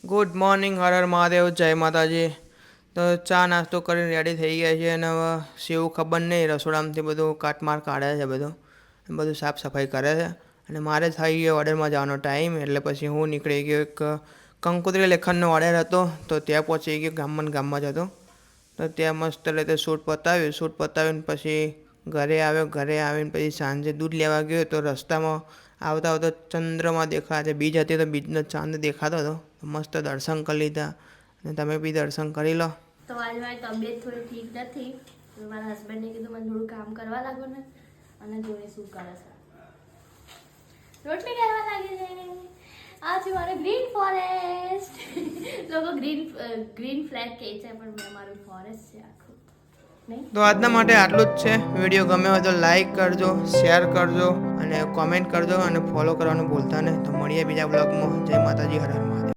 Good morning, Har Har Mahadev, જય માતાજી. તો ચા નાસ્તો કરીને રેડી થઈ ગયા છે અને હવે સેવું ખબર નહીં રસોડામાંથી બધું કાટમાર કાઢે છે, બધું સાફ સફાઈ કરે છે. અને મારે થઈ ગયો ઓર્ડરમાં જવાનો ટાઈમ, એટલે પછી હું નીકળી ગયો. એક કંકોત્રી લેખનનો ઓર્ડર હતો તો ત્યાં પહોંચી ગયો. ગામમાં જ હતો તો ત્યાં મસ્ત રીતે શૂટ પતાવીને પછી ઘરે આવ્યો. ઘરે આવીને પછી સાંજે દૂધ લેવા ગયો તો રસ્તામાં આવતા આવતા ચંદ્રમાં દેખાયા છે. બીજ હતી તો બીજનો ચાંદ દેખાતો હતો. મસ્ત દર્શન કરી લીધા અને તમે બી દર્શન કરી લો. તો આજે મારી તબિયત થોડી ઠીક નથી. મારા હસબન્ડને કીધું મને થોડું કામ કરવા લાગો ને, અને જોડે શું કરે છે, રોટલી કરવા લાગી છે. આ છે મારો ગ્રીન ફોરેસ્ટ. લોકો ગ્રીન ફ્લેગ કહે છે, પણ મેં મારું ફોરેસ્ટ છે આખું. તો આજના માટે આટલું જ છે. વિડીયો ગમે હોય તો લાઈક કરજો, શેર કરજો અને કોમેન્ટ કરજો અને ફોલો કરવાનું ભૂલતા નહીં. તો મળીએ બીજા બ્લોગમાં. જય માતાજી, હર હર મહાદેવ.